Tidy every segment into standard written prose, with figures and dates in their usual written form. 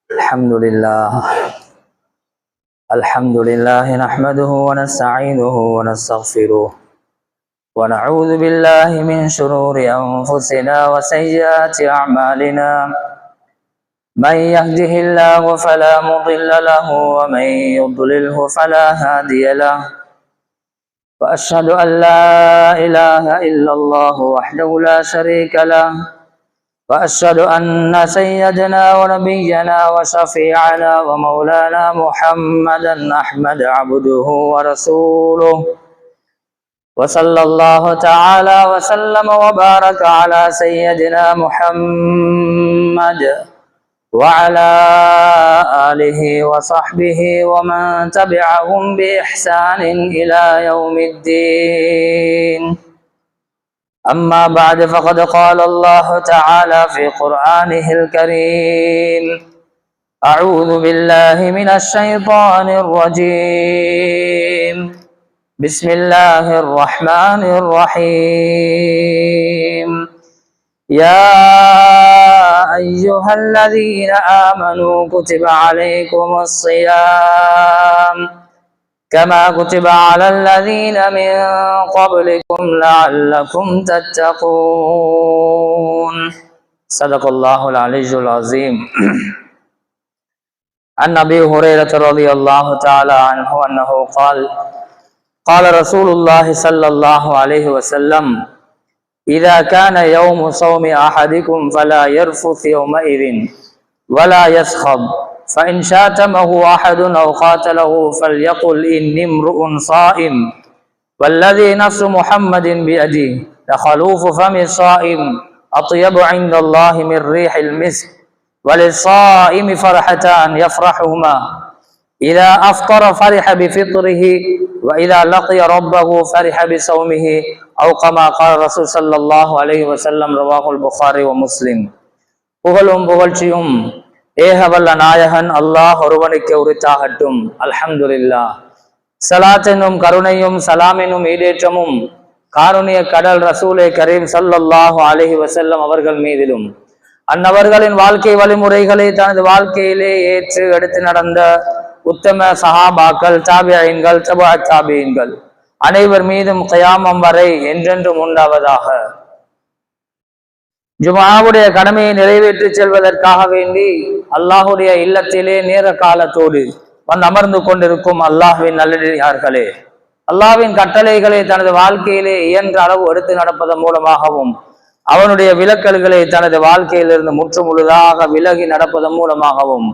الحمد لله نحمده ونستعينه ونستغفره ونعوذ بالله من شرور أنفسنا وسيئات أعمالنا. من يهده الله فلا مضل له ومن يضلله فلا هادي له. وأشهد أن لا إله إلا الله وحده لا شريك له. وأشهد أن سيدنا ونبينا وشفيعنا ومولانا محمدا أحمد عبده ورسوله. وصلى الله تعالى وسلم وبارك على سيدنا محمد وعلى آله وصحبه ومن تبعهم بإحسان إلى يوم الدين. أما بعد فقد قال الله تعالى في قرآنه الكريم: أعوذ بالله من الشيطان الرجيم. بسم الله الرحمن الرحيم. يا أيها الذين آمنوا كتب عليكم الصيام كما كتب على الذين من قبلكم لعلكم تتقون. صدق الله العلي العظيم. عن أبي هريرة رضي الله تعالى عنه أنه قال: قال رسول الله صلى الله عليه وسلم: إذا كان يوم صوم أحدكم فلا يرفث يومئذ ولا يسخب، فإن شاتمه أحد أو قاتله فليقل إني امرؤ صائم، والذي نفس محمد بيده لخلوف فم الصائم أطيب عند الله من ريح المسك. وللصائم فرحتان يفرحهما: إذا أفطر فرح بفطره، وإذا لقي ربه فرح بصومه، أو كما قال رسول صلى الله عليه وسلم. رواه البخاري ومسلم. புகழும் புகழ்ச்சியும் ஏகவல்ல நாயகன் அல்லாஹ் ஒருவனுக்கு உரித்தாகட்டும். அல்ஹம்துலில்லாஹ். ஸலாத் என்னும் கருணையும் சலாம் என்னும் ஈடேற்றமும் காருணிய கடல் ரசூலே கரீம் ஸல்லல்லாஹு அலைஹி வஸல்லம் அவர்கள் மீதிலும், அன்னவர்களின் வாழ்க்கை வழிமுறைகளை தனது வாழ்க்கையிலே ஏற்று எடுத்து நடந்த உத்தம சஹாபாக்கள், தாபியீன்கள், தபஅத் தாபியீன்கள் அனைவர் மீதும் கியாமம் வரை என்றென்றும் உண்டாவதாக. ஜும்ஆவுடைய கடமையை நிறைவேற்றி செல்வதற்காக வேண்டி அல்லாஹுடைய இல்லத்திலே நேர காலத்தோடு வந்து அமர்ந்து கொண்டிருக்கும் அல்லாஹ்வின் நல்லடியார்களே, அல்லாஹ்வின் கட்டளைகளை தனது வாழ்க்கையிலே இயன்ற அளவு எடுத்து நடப்பதன் மூலமாகவும், அவனுடைய விலக்கல்களை தனது வாழ்க்கையிலிருந்து முற்று முழுதாக விலகி நடப்பதன் மூலமாகவும்,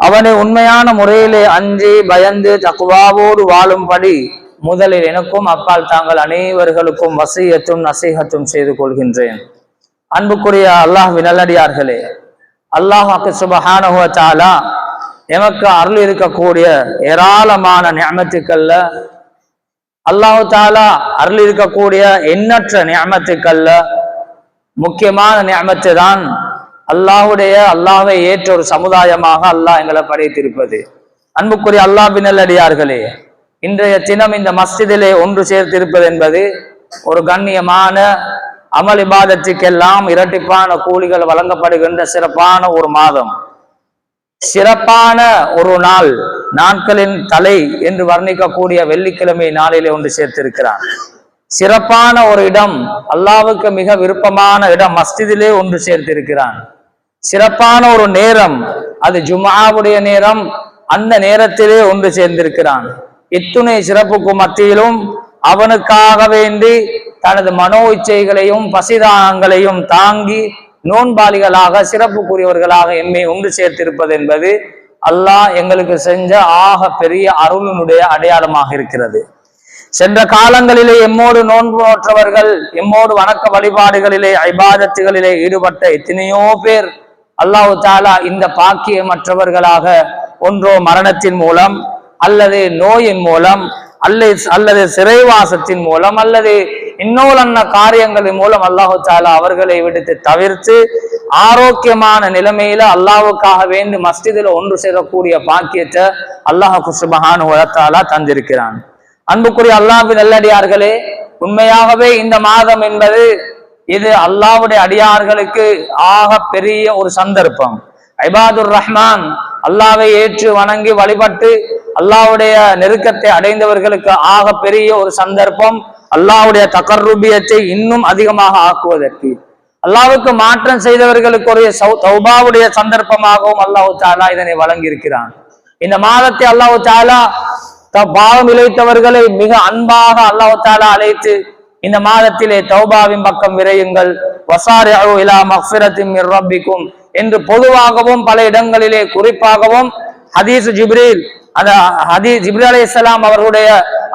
அவனை உண்மையான முறையிலே அஞ்சி பயந்து தக்வாவோடு வாழும்படி முதலில் எனக்கும் அப்பால் தாங்கள் அனைவர்களுக்கும் வசியத்தும் நசீஹத்தும் செய்து கொள்கின்றேன். அன்புக்குரிய அல்லாஹ்வின் நல்லடியார்களே, அல்லாஹ் சுப்ஹானஹு வ தஆலா எமக்கு அருள் இருக்கக்கூடிய ஏராளமான நிஅமத்துக்கள்ல, அல்லாஹ் தஆலா அருள் இருக்கக்கூடிய எண்ணற்ற நிஅமத்துக்கள்ல முக்கியமான நிஅமத்து தான் அல்லாஹ்வை ஏற்ற ஒரு சமுதாயமாக அல்லாஹ் எங்களை படைத்திருப்பது. அன்புக்குரிய அல்லாஹ்வின் நல்லடியார்களே, இன்றைய தினம் இந்த மஸ்ஜிதிலே ஒன்று சேர்த்திருப்பது என்பது ஒரு கண்ணியமான அமல் இபாதத்துக்கெல்லாம் இரட்டிப்பான கூலிகள் வழங்கப்படுகின்ற சிறப்பான ஒரு மாதம், சிறப்பான ஒரு நாள், நாட்களின் தலை என்று வர்ணிக்கக்கூடிய வெள்ளிக்கிழமை நாளிலே ஒன்று சேர்த்திருக்கிறார். சிறப்பான ஒரு இடம், அல்லாஹ்வுக்கு மிக விருப்பமான இடம், மஸ்ஜிதிலே ஒன்று சேர்த்திருக்கிறான். சிறப்பான ஒரு நேரம், அது ஜும்ஆவுடைய நேரம். அந்த நேரத்திலே ஒன்று சேர்ந்திருக்கிறான். இத்துணை சிறப்புக்கு மத்தியிலும் அவனுக்காக வேண்டி தனது மனோ இச்சைகளையும் பசிதாகங்களையும் தாங்கி நோன்பாளிகளாக சிறப்புக்குரியவர்களாக எம்மை ஒன்று சேர்த்திருப்பது என்பது அல்லாஹ் எங்களுக்கு செஞ்ச ஆக பெரிய அருளினுடைய அடையாளமாக இருக்கிறது. சென்ற காலங்களிலே எம்மோடு நோன்பு நோற்றவர்கள், எம்மோடு வணக்க வழிபாடுகளிலே இபாதத்துகளிலே ஈடுபட்ட எத்தனையோ பேர் அல்லாஹ் தஆலா இந்த பாக்கியமற்றவர்களாக ஒன்றோ மரணத்தின் மூலம், அல்லது நோயின் மூலம், அல்லது சிறைவாசத்தின் மூலம், அல்லது இன்னொரு காரியங்களின் மூலம் அல்லாஹ் தஆலா அவர்களை விடுத்து தவிர்த்து ஆரோக்கியமான நிலைமையில அல்லாஹ்வுக்காக வேண்டி மஸ்ஜிதில் ஒன்று சேரக்கூடிய பாக்கியத்தை அல்லாஹ் சுப்ஹானஹு வ தஆலா தந்திருக்கிறான். அன்புக்குரிய அல்லாஹ்வின் நல்லடியார்களே, உண்மையாகவே இந்த மாதம் என்பது இது அல்லாஹ்வுடைய அடியார்களுக்கு ஆக பெரிய ஒரு சந்தர்ப்பம். இபாதுர் ரஹ்மான் அல்லாஹ்வை ஏற்று வணங்கி வழிபட்டு அல்லாஹ்வுடைய நெருக்கத்தை அடைந்தவர்களுக்கு ஆக பெரிய ஒரு சந்தர்ப்பம் அல்லாஹ்வுடைய தகர்ருபியத்தை இன்னும் அதிகமாக ஆக்குவதற்கு. அல்லாஹ்வுக்கு மாற்றம் செய்தவர்களுக்கு ஒரு தௌபாவுடைய சந்தர்ப்பமாகவும் அல்லாஹ் தஆலா இதனை வழங்கி இருக்கிறான். இந்த மாதத்தை அல்லாஹ் தஆலா பாவம் இழைத்தவர்களை மிக அன்பாக அல்லாஹ் தஆலா அழைத்து இந்த மாதத்திலே தௌபாவின் பக்கம் விரையுங்கள், வஸாரிஉ இலா மக்ஃபிரத்தின் மிர் ரப்பிக்கும் என்று பொதுவாகவும் பல இடங்களிலே குறிப்பாகவும் ஹதீஸ் ஜிப்ரீல் ஜிப்ரீல் அலைஹிஸ்ஸலாம் அவர்களுடைய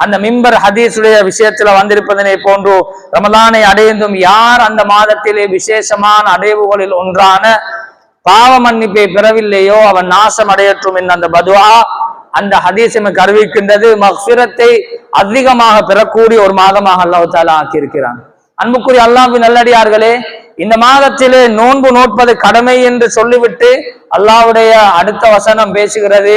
அந்த மிம்பர் ஹதீஸுடைய விஷயத்துல வந்திருப்பதனை போன்று ரமலானை அடைந்தும் யார் அந்த மாதத்திலே விசேஷமான அடைவுகளில் ஒன்றான பாவ மன்னிப்பை பெறவில்லையோ அவன் நாசம் அடையற்றும் என்ற அந்த பதுவா அந்த ஹதீஸ் நமக்கு அறிவிக்கின்றது. மக்ஃபிரத்தை அதிகமாக பெறக்கூடிய ஒரு மாதமாக அல்லாஹ் தஆலா ஆக்கியிருக்கிறான். அன்புக்குரிய அல்லாஹ்வின் நல்லடியார்களே, இந்த மாதத்திலே நோன்பு நோட்பது கடமை என்று சொல்லிவிட்டு அல்லாஹ்வுடைய அடுத்த வசனம் பேசுகிறது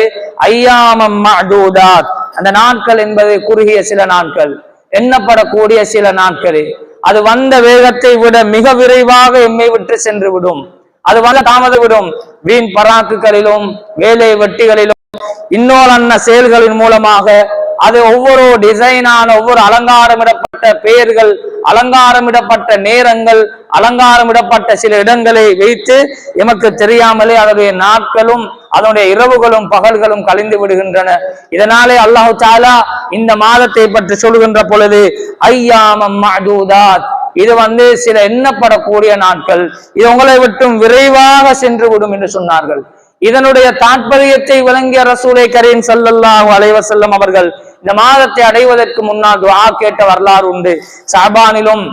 ஐயாமம் மஅதூதாத். அந்த நாட்கள் என்பது குறுகிய சில நாட்கள், எண்ணப்படக்கூடிய சில நாட்களே. அது வந்த வேகத்தை விட மிக விரைவாக எம்மை விட்டு சென்று விடும். அது வந்த தாமதம் விடும். வீண் பராக்குகளிலும் வேலை வெட்டிகளிலும் இன்னொரு செயல்களின் மூலமாக அது ஒவ்வொரு டிசைனான ஒவ்வொரு அலங்காரமிடப்பட்ட பெயர்கள், அலங்காரமிடப்பட்ட நேரங்கள், அலங்காரமிடப்பட்ட சில இடங்களை வைத்து எமக்கு தெரியாமலே அதனுடைய நாட்களும் அதனுடைய இரவுகளும் பகல்களும் கழிந்து விடுகின்றன. இதனாலே அல்லாஹ் தஆலா இந்த மாதத்தை பற்றி சொல்கின்ற பொழுது ஐயாமம் மஅதூதாத், இது சில எண்ணப்படக்கூடிய நாட்கள், இது உங்களை விட்டும் விரைவாக சென்று விடும் என்று சொன்னார்கள். இதனுடைய தாற்பயத்தை விளங்கிய ரசூலை கரீம் ஸல்லல்லாஹு அலைஹி வஸல்லம் அவர்கள் இந்த மாதத்தை அடைவதற்கு முன்னால் துஆ கேட்ட வரலாறு உண்டு. ஷஅபானிலும்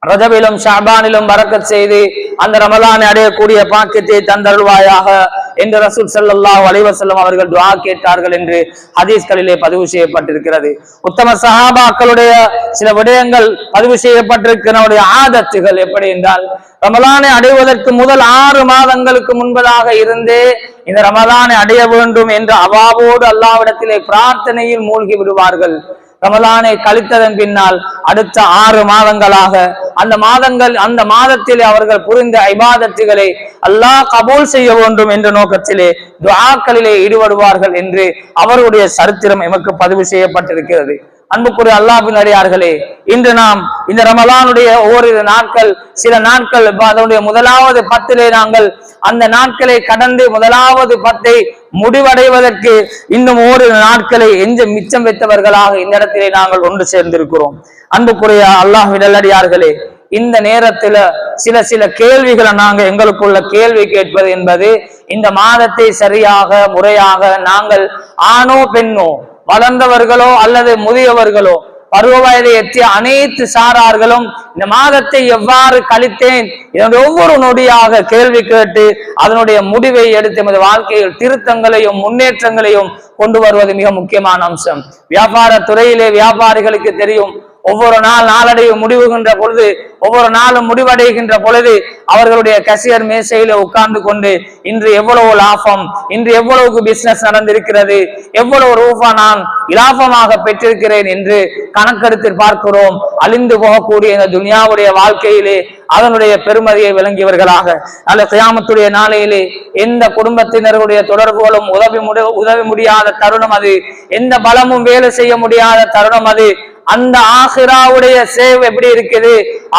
ரஜபிலும் ஷஅபானிலும் பரக்கத் செய்து அந்த ரமலானை அடையக்கூடிய பாக்கியத்தை தந்தருள்வாயாக என்று ரசூல் ஸல்லல்லாஹு அலைஹி வஸல்லம் அவர்கள் துஆ கேட்டார்கள் என்று ஹதீஸ்களிலே பதிவு செய்யப்பட்டிருக்கிறது. உத்தம சஹாபாக்களுடைய சில விடயங்கள் பதிவு செய்யப்பட்டிருக்கிற ஆதத்துகள் எப்படி என்றால், ரமலானை அடைவதற்கு முதல் 6 மாதங்களுக்கு முன்பதாக இருந்தே இந்த ரமலானை அடைய வேண்டும் என்ற அவாவோடு அல்லாஹ்விடத்திலே பிரார்த்தனையில் மூழ்கி விடுவார்கள். ரமலானை கழித்ததன் பின்னால் அடுத்த 6 மாதங்களாக அந்த மாதத்திலே அவர்கள் புரிந்த இபாதத்துகளை அல்லாஹ் கபூல் செய்ய வேண்டும் என்ற நோக்கத்திலே துஆக்களிலே ஈடுபடுவார்கள் என்று அவருடைய சரித்திரம் எமக்கு பதிவு செய்யப்பட்டிருக்கிறது. அன்புக்குரிய அல்லாஹ்வின் அடியார்களே, இன்று நாம் இந்த ரமலானுடைய ஓரிரு நாட்கள், சில நாட்கள் அதனுடைய முதலாவது 10 நாங்கள் அந்த நாட்களை கடந்து முதலாவது 10 முடிவடைவதற்கு இன்னும் ஓரிரு நாட்களை மிச்சம் வைத்தவர்களாக இந்த இடத்திலே நாங்கள் ஒன்று சேர்ந்திருக்கிறோம். அன்புக்குரிய அல்லாஹ்வின் நல்லடியார்களே, இந்த நேரத்துல சில கேள்விகளை நாங்கள் எங்களுக்குள்ள கேள்வி கேட்பது என்பது, இந்த மாதத்தை சரியாக முறையாக நாங்கள் ஆணோ பெண்ணோ, வளர்ந்தவர்களோ அல்லது முதியவர்களோ, பருவ வயதை எத்திய அனைத்து சாரார்களும் இந்த மாதத்தை எவ்வாறு கழித்தேன் இதனுடைய ஒவ்வொரு நொடியாக கேள்வி கேட்டு அதனுடைய முடிவை எடுத்து எமது வாழ்க்கையில் திருத்தங்களையும் முன்னேற்றங்களையும் கொண்டு வருவது மிக முக்கியமான அம்சம். வியாபார துறையிலே வியாபாரிகளுக்கு தெரியும், ஒவ்வொரு நாளடைவு முடிவுகின்ற பொழுது, ஒவ்வொரு நாளும் முடிவடைகின்ற பொழுது அவர்களுடைய கசியர் மேசையில உட்கார்ந்து கொண்டு இன்று எவ்வளவு லாபம், இன்று எவ்வளவுக்கு பிசினஸ் நடந்திருக்கிறது, எவ்வளவு ரூபா நான் இலாபமாக பெற்றிருக்கிறேன் என்று கணக்கெடுத்து பார்க்கிறோம். அழிந்து போகக்கூடிய இந்த துனியாவுடைய வாழ்க்கையிலே அதனுடைய பெருமதியை விளங்கியவர்களாக அல்ல கியாமத்துடைய நாளையிலே எந்த குடும்பத்தினருடைய தொடர்புகளும் உதவி முடியாத தருணம் அது, எந்த பலமும் வேலை செய்ய முடியாத தருணம் அது. அந்த ஆஹிராவுடைய சேவ் எப்படி இருக்குது,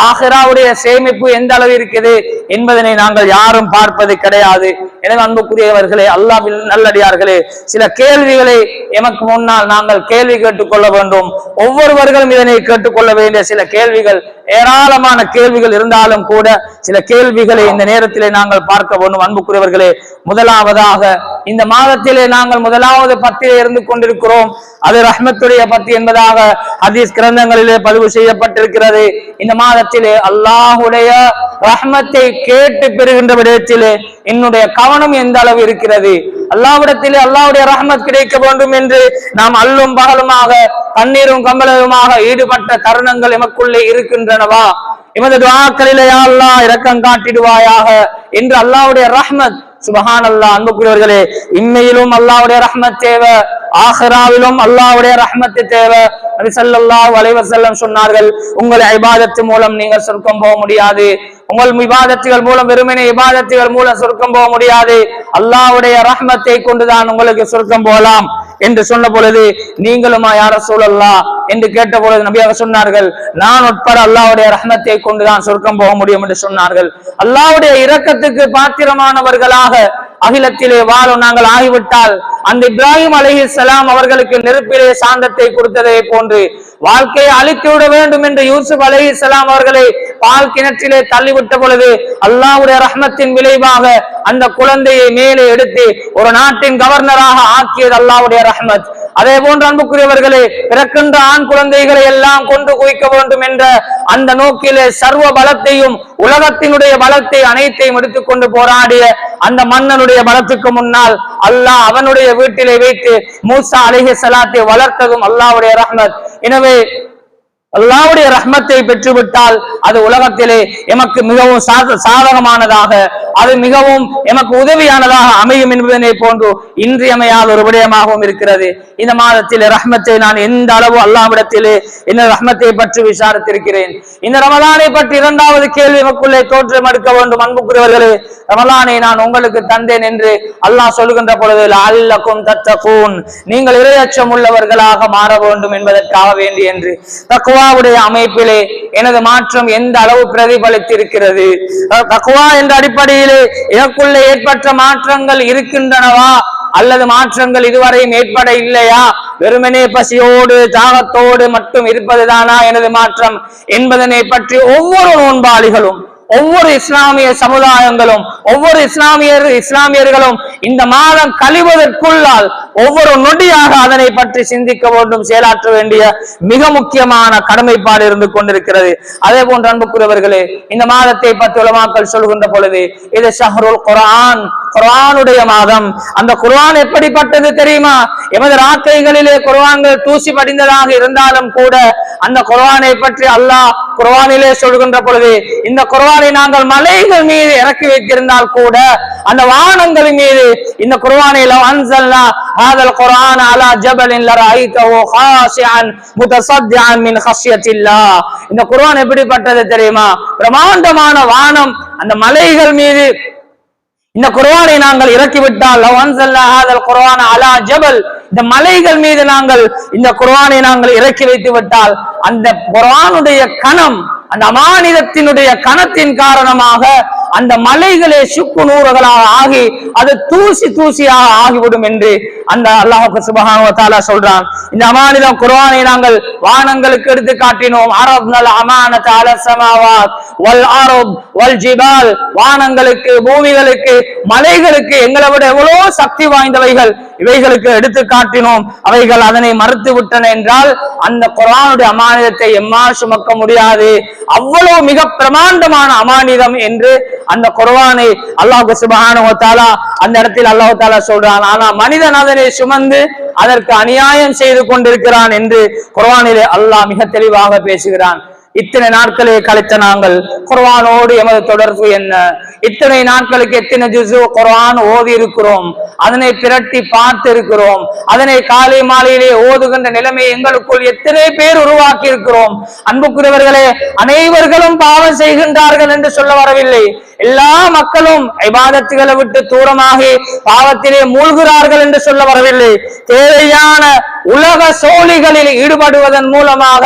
ஆஹிராவுடைய சேமிப்பு எந்த அளவு இருக்குது என்பதனை நாங்கள் யாரும் பார்ப்பது கிடையாது. எனவே அன்புக்குரியவர்களே, அல்லாஹ்வின் நல்லடியார்களே, சில கேள்விகளை எமக்கு முன்னால் நாங்கள் கேள்வி கேட்டுக்கொள்ள வேண்டும். ஒவ்வொருவர்களும் இதனை கேட்டுக்கொள்ள வேண்டிய சில கேள்விகள், ஏராளமான கேள்விகள் இருந்தாலும் கூட சில கேள்விகளை இந்த நேரத்திலே நாங்கள் பார்க்க வேண்டும். அன்புக்குரியவர்களே, முதலாவதாக இந்த மாதத்திலே நாங்கள் முதலாவது 10 இருந்து கொண்டிருக்கிறோம். அது ரஹ்மத்துடைய 10 என்பதாக ஹதீஸ் கிரந்தங்களிலே பதிவு செய்யப்பட்டிருக்கிறது. இந்த மாதத்திலே அல்லாஹ்வுடைய ரஹ்மத்தை கேட்டு பெறுகின்ற விடயத்திலே என்னுடைய கவனம் எந்த அளவு இருக்கிறது, அல்லாஹ்விடத்திலே அல்லாஹ்வுடைய ரஹ்மத் கிடைக்க வேண்டும் என்று நாம் அல்லும் பகலுமாக கண்ணீரும் கம்பளவுமாக ஈடுபட்ட தருணங்கள் எமக்குள்ளே இருக்கின்றனவா? எமது துஆக்களிலே யா அல்லாஹ் இரக்கம் காட்டிடுவாயாக என்று அல்லாஹ்வுடைய ரஹ்மத், சுப்ஹானல்லாஹ். அன்புக்குரியவர்களே, இம்மையிலும் அல்லாஹ்வுடைய ரஹ்மத் தேவை, ஆகிராவிலும் அல்லாஹ்வுடைய ரஹ்மத் தேவை. நபி ஸல்லல்லாஹு அலைஹி வஸல்லம் சொன்னார்கள், உங்கள் இபாதத் மூலம் நீங்கள் சொர்க்கம் போக முடியாது, உங்கள் இபாதத்துகள் மூலம் வெறுமனே இபாதத்துகள் மூலம் சொர்க்கம் போக முடியாது, அல்லாஹ்வுடைய ரஹ்மத்தை கொண்டுதான் உங்களுக்கு சொர்க்கம் போகலாம் என்று சொன்ன பொழுது நீங்களுமா யா ரசூலல்லாஹ் என்று கேட்ட பொழுது நபியாக சொன்னார்கள், நான் உட்பட அல்லாஹ்வுடைய ரஹ்மத்தை கொண்டுதான் சொர்க்கம் போக முடியும் என்று சொன்னார்கள். அல்லாஹ்வுடைய இரக்கத்துக்கு பாத்திரமானவர்களாக அகிலத்திலே வாழும் நாங்கள் ஆகிவிட்டால் அந்த இப்ராஹிம் அலைஹிஸ்ஸலாம் அவர்களுக்கு நெருப்பிலே சாந்தத்தை கொடுத்ததை போன்று வாழ்க்கையை அழித்து விட வேண்டும் என்று யூசுப் அலைஹிஸ்ஸலாம் அவர்களை பால் கிணற்றிலே தள்ளிவிட்ட பொழுது அல்லாஹ்வுடைய ரஹ்மத்தின் விளைவாக அந்த குழந்தையை மேலே எடுத்து ஒரு நாட்டின் கவர்னராக ஆக்கியது அல்லாஹ்வுடைய ரஹ்மத். அதே போன்று அன்புக்குரியவர்களே, பிறக்கின்ற ஆண் குழந்தைகளை எல்லாம் கொண்டு குவிக்க வேண்டும் என்ற அந்த நோக்கிலே சர்வ பலத்தையும் உலகத்தினுடைய பலத்தை அனைத்தையும் எடுத்துக்கொண்டு போராடிய அந்த மன்னனுடைய பலத்துக்கு முன்னால் அல்லாஹ் அவனுடைய வீட்டிலே வைத்து மூசா அலைஹிஸ்ஸலாத்தை வளர்த்ததும் அல்லாஹ்வுடைய ரஹ்மத். எனவே அல்லாஹ்வுடைய ரஹ்மத்தை பெற்றுவிட்டால் அது உலகத்திலே எமக்கு மிகவும் சாதகமானதாக, அது மிகவும் எமக்கு உதவியானதாக அமையும் என்பதனை போன்று இன்றியமையாத ஒரு விடயமாகவும் இருக்கிறது. இந்த மாதத்திலே ரஹ்மத்தை நான் எந்த அளவு அல்லாஹ்விடத்திலே இந்த ரஹ்மத்தை பற்றி விசாரித்திருக்கிறேன். இந்த ரமலானை பற்றி இரண்டாவது கேள்வி எமக்குள்ளே தோற்றம் எடுக்க வேண்டும். அன்புக்குரியவர்களே, ரமலானை நான் உங்களுக்கு தந்தேன் என்று அல்லாஹ் சொல்கின்ற பொழுது லஅல்லக்கும் தத்தகூன், நீங்கள் இறையச்சம் உள்ளவர்களாக மாற வேண்டும் என்பதற்காக வேண்டி என்று தக்வாவுடைய அமைப்பிலே எனது மாற்றம் எந்த அளவு பிரதிபலித்திருக்கிறது, தக்வா என்ற அடிப்படையிலே எனக்குள்ளே ஏற்பட்ட மாற்றங்கள் இருக்கின்றனவா அல்லது மாற்றங்கள் இதுவரையும் ஏற்பட இல்லையா, வெறுமனே பசியோடு தாகத்தோடு மட்டும் இருப்பதுதானா எனது மாற்றம் என்பதனை பற்றி ஒவ்வொரு நோன்பாளிகளும் ஒவ்வொரு இஸ்லாமிய சமுதாயங்களும் ஒவ்வொரு இஸ்லாமியர்களும் இந்த மாதம் கழிவதற்குள்ளால் ஒவ்வொரு நொடியாக அதனை பற்றி சிந்திக்க வேண்டும், செயலாற்ற வேண்டிய மிக முக்கியமான கடமைப்பாடு இருந்து கொண்டிருக்கிறது. அதே போன்று அன்புக்குரியவர்களே, இந்த மாதத்தை பற்றி உலமாக்கள் சொல்கின்ற பொழுது இது ஷஹ்ருல் குர்ஆன், குர்ஆனுடைய மாதம். அந்த குர்ஆன் எப்படிப்பட்டது தெரியுமா? எமது ராக்கைகளிலே குர்ஆன்கள் தூசி படிந்ததாக இருந்தாலும் கூட அந்த குர்ஆனை பற்றி அல்லாஹ் குர்ஆனிலே சொல்கின்ற பொழுது இந்த குர்ஆனை நாங்கள் மலைகள் மீது இறக்கி வைத்திருந்தால் கூட அந்த வானங்களின் மீது இந்த குர்ஆனை லவ் அன்ஸல்னா ஹாதல் குர்ஆன் அலா ஜபலின் லரஐதஹு காஷிஅன் முத்தஸத்திஅன் மின் கஷ்யத்தில்லாஹ். இந்த குர்ஆன் எப்படிப்பட்டது தெரியுமா? பிரமாண்டமான வானம், அந்த மலைகள் மீது இந்த குர்ஆனை நாங்கள் இறக்கிவிட்டால் லவ் அன்ஸல்னா ஹாதல் குர்ஆன் அலா ஜபல், இந்த மலைகள் மீது நாங்கள் இந்த குர்ஆனை நாங்கள் இறக்கி வைத்து விட்டால் அந்த குர்ஆனுடைய கணம், அந்த அமானிதத்தினுடைய கணத்தின் காரணமாக அந்த மலைகளே சுக்கு நூறுகளாக ஆகி அது தூசி தூசியாக ஆகிவிடும் என்று அந்த அல்லாஹ் சுப்ஹானஹு வ தஆலா சொல்றான். இந்த அமானிதம் குர்ஆனை நாங்கள் வானங்களுக்கு எடுத்து காட்டினோம். அரப்னல் அமானத அல ஸமாவாத் வல் அர்த் வல் ஜிபால், வானங்களுக்கு, பூமிகளுக்கு, மலைகளுக்கு எங்களை விட எவ்வளவு சக்தி வாய்ந்தவைகள், இவைகளுக்கு எடுத்து காட்டினோம். அவைகள் அதனை மறுத்து விட்டன என்றால் அந்த குர்ஆனுடைய அமானிதத்தை எம்மால் சுமக்க முடியாது. அவ்வளவு மிக பிரமாண்டமான அமானிதம் என்று அந்த குர்ஆனை அல்லாஹ் சுப்ஹானஹு வ தஆலா அந்த இடத்தில் அல்லாஹ் தஆலா சொல்றான். ஆனா மனிதன் அதனை சுமந்து அதற்கு அநியாயம் செய்து கொண்டிருக்கிறான் என்று குர்ஆனிலே அல்லாஹ் மிக தெளிவாக பேசுகிறான். இத்தனை நாட்களே கழித்த நாங்கள் குர்ஆனோடு எமது தொடர்பு என்ன? இத்தனை நாட்களுக்கு எத்தனை ஜுஸு குர்ஆன் ஓதி இருக்கிறோம், அதனை பிரட்டி பார்த்து இருக்கிறோம், அதனை காலை மாலையிலே ஓதுகின்ற நிலைமை எங்களுக்குள் எத்தனை பேர் உருவாக்கி இருக்கிறோம். அன்புக்குரியவர்களே, அனைவர்களும் பாவம் செய்கின்றார்கள் என்று சொல்ல வரவில்லை. எல்லா மக்களும் இபாதத்துகளை விட்டு தூரமாகி பாவத்திலே மூழ்கிறார்கள் என்று சொல்ல வரவில்லை. தேவையான உலக சோழிகளில் ஈடுபடுவதன் மூலமாக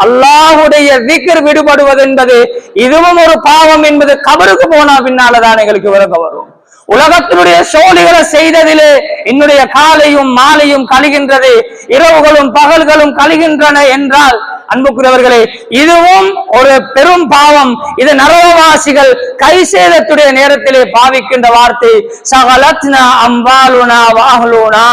அல்லாஹ்வுடைய திக்ர் விடுபடுவது என்பது இதுவும் ஒரு பாவம் என்பது கபருக்கு போனா பின்னால்தான் எங்களுக்கு விளங்க வரும். உலகத்தினுடைய சோழிகளை செய்ததிலே என்னுடைய காலையும் மாலையும் கழிகின்றது, இரவுகளும் பகல்களும் கழிகின்றன என்றால் அன்புக்குரியவர்களே, இதுவும் ஒரு பெரும் பாவம். இது நரகவாசிகள் கை சேதத்துடைய நேரத்திலே பாவிக்கின்ற வார்த்தை சகலத்னா அம்பாலுனா வாஹ்லுனா,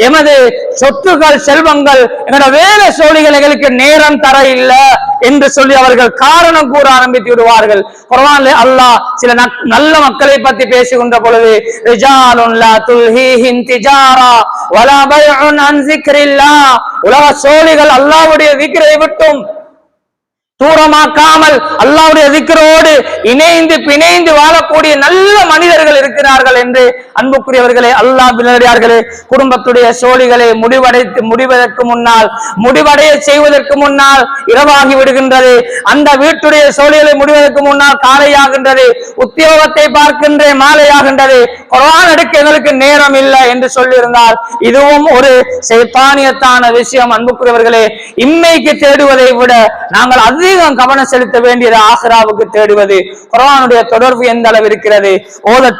எமது சொத்துக்கள், செல்வங்கள், எங்களோட வேலை சோழிகள் எங்களுக்கு நேரம் தர இல்லை என்று சொல்லி அவர்கள் காரணம் கூற ஆரம்பித்து விடுவார்கள். குர்ஆனிலே அல்லாஹ் சில நல்ல மக்களை பற்றி பேசுகின்ற பொழுது ரிஜாலுன் லா துல்ஹீஹிம் திஜாரா வலா பைஉன் அன் ஸிக்ரில்லாஹ், உலக சோழிகள் அல்லாஹ்வுடைய திக்ரை விட்டும் தூரமாக்காமல் அல்லாஹ்வுடைய திக்ரோடு இணைந்து பிணைந்து வாழக்கூடிய நல்ல மனிதர்கள் இருக்கிறார்கள் என்று அன்புக்குரியவர்களே, அல்லாஹ் நல்லடியார்களே, குடும்பத்துடைய சோழிகளை முடிவதற்கு முன்னால், முடிவடைய செய்வதற்கு முன்னால் இரவாகி விடுகின்றது. அந்த வீட்டுடைய சோழிகளை முடிவதற்கு முன்னால் காலையாகின்றது. உத்தியோகத்தை பார்க்கின்ற மாலையாகின்றது. குர்ஆன் எடுக்க எங்களுக்கு நேரம் இல்லை என்று சொல்லியிருந்தால் இதுவும் ஒரு சைத்தானியத்தான விஷயம். அன்புக்குரியவர்களே, இம்மைக்கு தேடுவதை விட நாங்கள் அதிகம் கவனம் செலுத்த வேண்டியது ஆகிராவுக்கு தேடுவது. குர்ஆனுடைய தொடர்பு எந்த அளவு இருக்கிறது? ஓத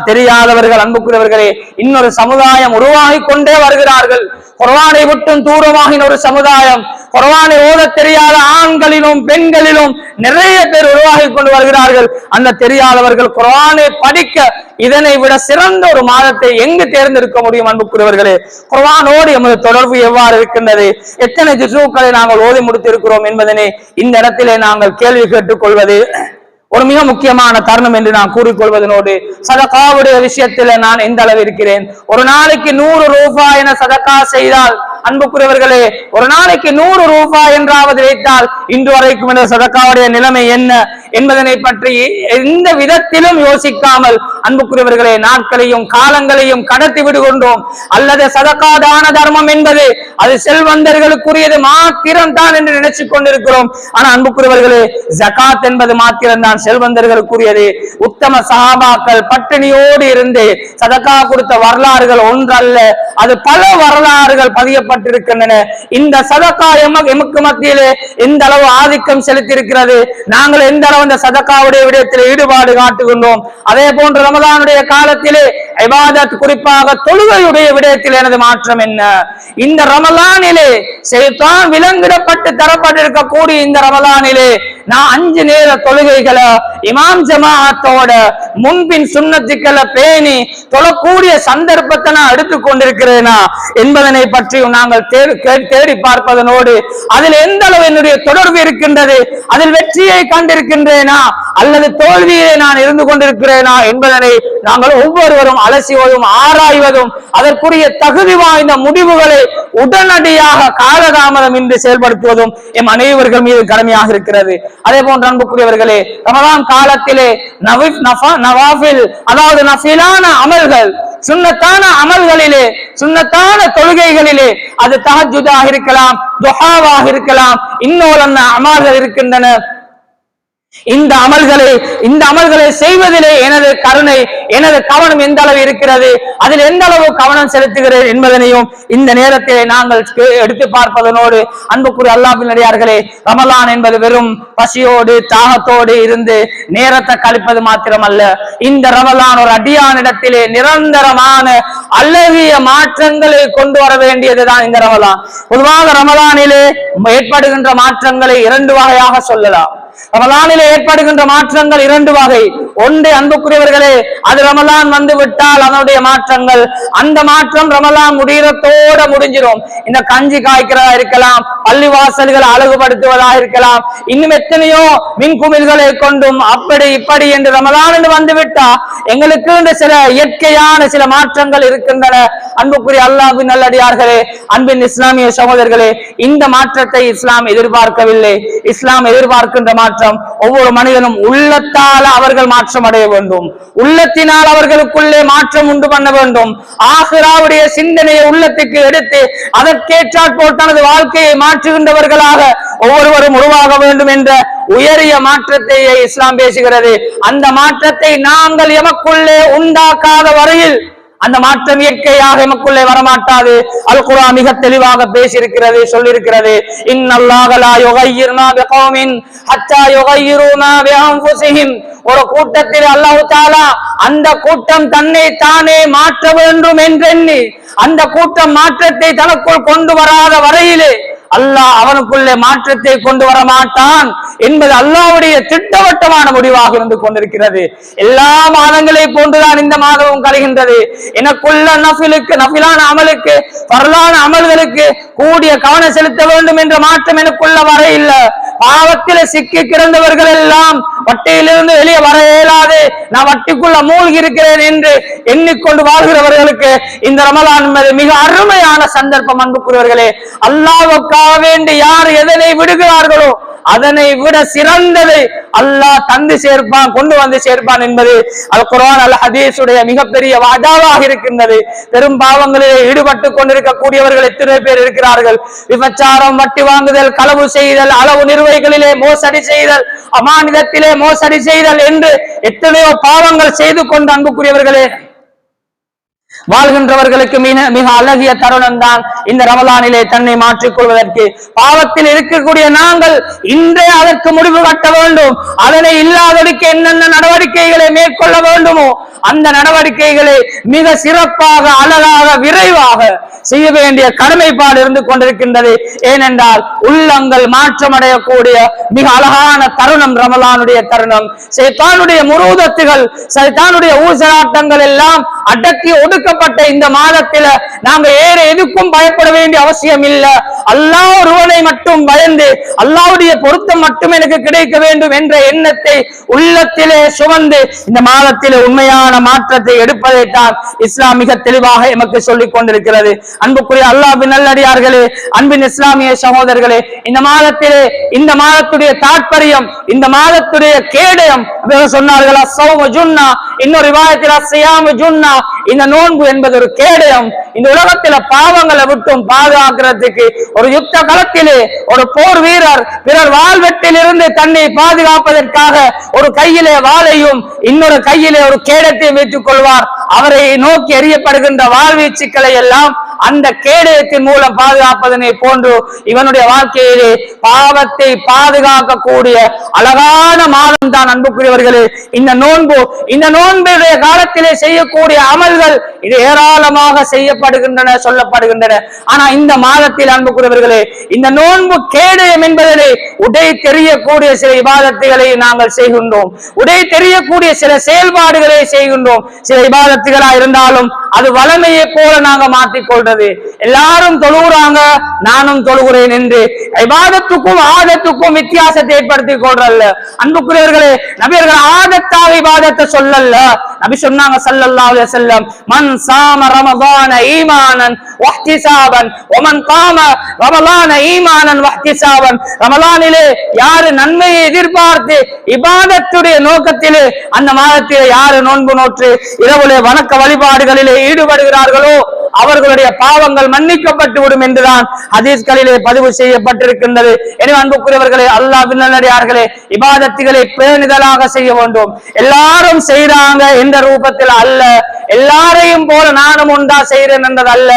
தெரியாதவர்கள் அன்புக்குரியவர்களே இன்னொரு சமுதாயம் உருவாகி கொண்டே வருகிறார்கள். குர்ஆனை விட்டும் தூரமாகின ஒரு சமுதாயம், குர்ஆனை ஓத தெரியாத ஆண்களிலும் பெண்களிலும் நிறைய பேர் உருவாகி கொண்டு வருகிறார்கள். அந்த தெரியாதவர்கள் குர்ஆனை படிக்க இதனை விட சிறந்த ஒரு மாதத்தை எங்கு தேர்ந்தெடுக்க முடியும்? அன்புக்குரியவர்களே, குர்ஆனோடு எமது தொடர்பு எவ்வாறு இருக்கின்றது? எத்தனை ஜுஸூக்களை நாங்கள் ஓதி முடித்திருக்கிறோம் என்பதனை இந்த இடத்திலே நாங்கள் கேள்வி கேட்டுக் கொள்வது ஒரு மிக முக்கியமான தருணம் என்று நான் கூறிக்கொள்வதனோடு, சதகாவுடைய விஷயத்தில் நான் எந்த அளவு இருக்கிறேன்? ஒரு நாளைக்கு 100 ரூபாய் என சதகா செய்தால் அன்புக்குரியவர்களே, ஒரு நாளைக்கு 100 ரூபாய் என்றாவது வைத்தால் இன்று வரைக்கும் இந்த சதகாவுடைய நிலைமை என்ன என்பதனை பற்றி எந்த விதத்திலும் யோசிக்காமல் அன்புக்குரியவர்களே நாட்களையும் காலங்களையும் கடத்தி விடுகின்றோம். அல்லது சதகா தான தர்மம் என்பது அது செல்வந்தர்களுக்குரியது மாத்திரம் தான் என்று நினைச்சுக் கொண்டிருக்கிறோம். ஆனா அன்புக்குரியவர்களே, ஜகாத் என்பது மாத்திரம் தான் செல்வந்தர்களுக்குரியது. உத்தம சஹாபாக்கள் பட்டினியோடு இருந்து சதகா கொடுத்த வரலாறுகள் ஒன்றல்ல, அது பல வரலாறுகள் பதியப்பட்டிருக்கின்றன. இந்த சதகா எமக்கு மத்தியிலே எந்த அளவு ஆதிக்கம் செலுத்தியிருக்கிறது, நாங்கள் எந்த அளவு இந்த சதகாவுடைய விடயத்தில் ஈடுபாடு காட்டுகின்றோம். அதே போன்று ரமலானுடைய காலத்திலே இபாதத், குறிப்பாக தொழுகையுடைய விடயத்தில் எனது மாற்றம் என்ன? இந்த ரமலானிலே ஷைத்தான் விலங்கிடப்பட்டு தரப்பட்டிருக்கக்கூடிய இந்த ரமலானிலே நான் 5 நேர தொழுகைகளை இமாம் ஜமாஅத்தோட முன்பின் சுன்னத்துக்களை பேணி தொழக்கூடிய சந்தர்ப்பத்தை நான் எடுத்துக் கொண்டிருக்கிறேனா என்பதனை பற்றியும் நாங்கள் தேடி பார்ப்பதனோடு அதில் எந்த அளவு என்னுடைய தொடர்பு இருக்கின்றது, அதில் வெற்றியை கண்டிருக்கின்றேனா அல்லது தோல்வியை நான் இருந்து கொண்டிருக்கிறேனா என்பதனை நாங்கள் ஒவ்வொருவரும் அலசிவதும் ஆராய்வதும் அதற்குரிய தகுதி வாய்ந்த முடிவுகளை உடனடியாக காலதாமதம் இன்றி செயல்படுத்துவதும் எம் அனைவர்கள் மீது கடமையாக இருக்கிறது. அதே போன்ற அன்புக்குரியவர்களே, ரமலான் காலத்திலே நவாஃபில், அதாவது நஃபிலான அமல்கள், சுன்னத்தான அமல்களிலே, சுன்னத்தான தொழுகைகளிலே, அது தஹஜ்ஜுதாக இருக்கலாம், துஹாவாக இருக்கலாம், இன்னொரு அமல்கள் இருக்கின்றன. இந்த அமல்களை செய்வதிலே எனது கருணை, எனது கவனம் எந்த அளவு இருக்கிறது, அதில் எந்த அளவு கவனம் செலுத்துகிறேன் என்பதனையும் இந்த நேரத்திலே நாங்கள் எடுத்து பார்ப்பதனோடு, அன்புக்குரிய அல்லாஹ்வின் அடியார்களே, ரமலான் என்பது வெறும் பசியோடு தாகத்தோடு இருந்து நேரத்தை கழிப்பது மாத்திரமல்ல. இந்த ரமலான் ஒரு அடியானிடத்திலே நிரந்தரமான அழகிய மாற்றங்களை கொண்டு வர வேண்டியதுதான் இந்த ரமலான். பொதுவாக ரமலானிலே ஏற்படுகின்ற மாற்றங்களை 2 வகையாக சொல்லலாம். ரமலானிலே ஏற்படுகின்ற மாற்றங்கள் 2 வகை. ஒன்று அன்புக்குரியவர்களே, அது ரமலான் வந்து விட்டால் அதனுடைய மாற்றங்கள், அந்த மாற்றம் ரமலான் முடிகிறதோட முடிஞ்சிடும். இந்த கஞ்சி காய்க்கிறதா இருக்கலாம், பள்ளிவாசல்கள் அழகுபடுத்துவதாக இருக்கலாம், இன்னும் எத்தனையோ மின்குமிழ்களை கொண்டும் அப்படி இப்படி என்று ரமலான் வந்து விட்டா எங்களுக்கு சில இயற்கையான சில மாற்றங்கள் இருக்கின்றன. அன்புக்குரிய அல்லாஹ்வின் நல்லடியார்களே, அன்பின் இஸ்லாமிய சகோதரர்களே, இந்த மாற்றத்தை இஸ்லாம் எதிர்பார்க்கவில்லை. இஸ்லாம் எதிர்பார்க்கின்ற மாற்றம் ஒவ்வொரு மனிதனும் உள்ளத்தால் அவர்கள் மாற்றம் அடைய வேண்டும், உள்ளத்தினால் அவர்களுக்குள்ளே மாற்றம் உண்டு பண்ண வேண்டும். ஆகிராவுடைய சிந்தனையை உள்ளத்துக்கு எடுத்து அதற்கேற்றாற்போல் தனது வாழ்க்கையை மாற்றுகின்றவர்களாக ஒவ்வொருவரும் உருவாக வேண்டும் என்ற உயரிய மாற்றத்தை இஸ்லாம் பேசுகிறது. அந்த மாற்றத்தை நாங்கள் எமக்குள்ளே உண்டாக்காத வரையில் அந்த மாற்றம் இயற்கையாக எமக்குள்ளே வரமாட்டாது. அல் குர்ஆன் மிக தெளிவாக பேசியிருக்கிறது, சொல்லியிருக்கிறது, இன்னல்லாஹ லா யுகையிரு மா பிகௌமின் ஹத்தா யுகையிரு மா பிஅன்ஃபுஸிஹிம். ஒரு கூட்டத்தில் அல்லாஹ் தஆலா அந்த கூட்டம் தன்னை தானே மாற்ற வேண்டும் என்றெண்ணி அந்த கூட்டம் மாற்றத்தை தனக்குள் கொண்டு வராத வரையிலே அல்லாஹ் அவனுக்குள்ளே மாற்றத்தை கொண்டு வர மாட்டான் என்பது அல்லாஹ்வுடைய திட்டவட்டமான முடிவாக இருந்து கொண்டிருக்கிறது. எல்லா மாதங்களை போன்றுதான் இந்த மாதமும் கழிகின்றது. எனக்குள்ள நஃபிலான அமலுக்கு, ஃபர்லான அமல்களுக்கு கூடிய கவனம் செலுத்த வேண்டும் என்ற மாற்றம் எனக்குள்ள வர இல்லை. பாவத்தில சிக்கி கிடந்தவர்கள் எல்லாம் வட்டியிலிருந்து வெளியே வர இயலாது, நான் வட்டிக்குள்ள மூழ்கி இருக்கிறேன் என்று எண்ணிக்கொண்டு வாழ்கிறவர்களுக்கு இந்த ரமலான் என்பது மிக அருமையான சந்தர்ப்பம். அன்புக்குரியவர்களே, அல்லாஹ்வுக்காக வேண்டி யார் எதனை விடுகிறார்களோ அதனை விட சிறந்ததை அல்லாஹ் தந்து சேர்ப்பான், கொண்டு வந்து சேர்ப்பான் என்பது அல் குர்ஆன் அல் ஹதீஸுடைய மிகப்பெரிய வாதாவாக இருக்கின்றது. பெரும் பாவங்களிலே ஈடுபட்டுக் கொண்டிருக்கக்கூடியவர்கள் எத்தனை பேர் இருக்கிறார்கள்? விபச்சாரம், வட்டி வாங்குதல், களவு செய்தல், அளவு நிர்வகிகளிலே மோசடி செய்தல், அமானிதத்திலே மோசடி செய்தல் என்று எத்தனையோ பாவங்கள் செய்து கொண்டு அன்புக்குரியவர்களே வாழ்கின்றவர்களுக்கு மிக அழகிய தருணம் தான் இந்த ரமலானிலே தன்னை மாற்றிக் கொள்வதற்கு. பாவத்தில் இருக்கக்கூடிய நாங்கள் இன்றே அதற்கு முடிவு கட்ட வேண்டும். அதனை இல்லாதொழிக்க என்னென்ன நடவடிக்கைகளை மேற்கொள்ள வேண்டுமோ அந்த நடவடிக்கைகளை மிக சிறப்பாக, அழகாக, விரைவாக செய்ய வேண்டிய கடமைப்பாடு இருந்து கொண்டிருக்கின்றது. ஏனென்றால் உள்ளங்கள் மாற்றமடையக்கூடிய மிக அழகான தருணம் ரமலானுடைய தருணம். சைத்தானுடைய முரூதத்துகள், சைத்தானுடைய ஊசலாட்டங்கள் எல்லாம் அடக்கி ஒடுக்கப்பட்ட இந்த மாதத்தில நாங்க வேற எதுக்கும் பயப்பட வேண்டிய அவசியம் இல்லை. அல்லாஹ் ஒருவனை மட்டும் பயந்து அல்லாஹ்வுடைய பொருத்தம் மட்டும் எனக்கு கிடைக்க வேண்டும் என்ற எண்ணத்தை உள்ளத்திலே சுமந்து இந்த மாதத்திலே உண்மையான மாற்றத்தை எடுப்பதைத்தான் இஸ்லாம் மிக தெளிவாக எமக்கு சொல்லிக் கொண்டிருக்கிறது. அன்புக்குரிய அல்லாஹ்வின் நல்லடியார்களே, அன்பின் இஸ்லாமிய சகோதரர்களே, இந்த மாதத்திலே இந்த மாதத்துடைய தாற்பயம், இந்த மாதத்துடைய கேடயம் சொன்னார்கள் அஸ்ஸௌமு ஜுன்னா, இன்னொரு ரிவாயத்தில் அஸ்ஸியாமு ஜுன்னா, இந்த நோன்பு என்பது ஒரு கேடயம். இந்த உலகத்தில பாவங்களை விட்டும் பாதுகாக்கிறதுக்கு ஒரு யுத்த களத்திலே ஒரு போர் வீரர் பிறர் வாழ்வெட்டில் இருந்து தன்னை பாதுகாப்பதற்காக ஒரு கையிலே வாளையும் இன்னொரு கையிலே ஒரு கேடத்தையும் வைத்துக் கொள்வார். அவரை நோக்கி எறியப்படுகின்ற வாழ்வீச்சுக்களை எல்லாம் அந்த கேடயத்தின் மூலம் பாதுகாப்பதனை போன்று இவனுடைய வாழ்க்கையிலே பாவத்தை பாதுகாக்கக்கூடிய அழகான மாதம் தான் அன்புக்குரியவர்களே இந்த நோன்பு. இந்த நோன்புடைய காலத்திலே செய்யக்கூடிய அமல்கள் இது ஏராளமாக செய்யப்படுகின்றன, சொல்லப்படுகின்றன. ஆனா இந்த மாதத்தில் அன்புக்குரியவர்களே இந்த நோன்பு கேடயம் என்பதிலே உடை தெரியக்கூடிய சில இபாதத்துகளை நாங்கள் செய்கின்றோம், உடை தெரியக்கூடிய சில செயல்பாடுகளை செய்கின்றோம். சில இபாதத்துகளா இருந்தாலும் அது வளமையை போல நாங்க மாற்றிக்கொள்றது. எல்லாரும் தொழுகிறாங்க, நானும் தொழுகிறேன் என்று இபாதத்துக்கும் ஆதத்துக்கும் வித்தியாசத்தை ஏற்படுத்திக் கொள்றல்ல. அன்புக்குரியவர்களே, நபியர்கள் ஆதத்தாக இபாதத்தை சொல்லல்ல. நபி சொன்னாங்க ஸல்லல்லாஹு அலைஹி வஸல்லம், மன் சாம ரமதான ஈமானன் வஹ்திசாபன் வமன் காம ரமலான ஈமானன் வஹ்திசாபன். ரமலானிலே யாரு நன்மையை எதிர்பார்த்து இபாதத்துடைய நோக்கத்திலே அந்த மாதத்திலே யாரு நோன்பு நோற்று இரவுலே வணக்க வழிபாடுகளிலே ஈடுபடுகிறார்களோ அவர்களுடைய பாவங்கள் மன்னிக்கப்பட்டு விடும் என்றுதான் ஹதீஸ்களிலே பதிவு செய்யப்பட்டிருக்கின்றது. எனவே அன்புக்குரியவர்களே, அல்லாஹ்வின் நல்லடியார்களே, இபாதத்துகளை பேணுதலாக செய்ய வேண்டும். எல்லாரும் செய்றாங்க என்ற ரூபத்தில் அல்ல, எல்லாரையும் போல நானும் ஒன்றா செய்கிறேன் என்றது அல்ல.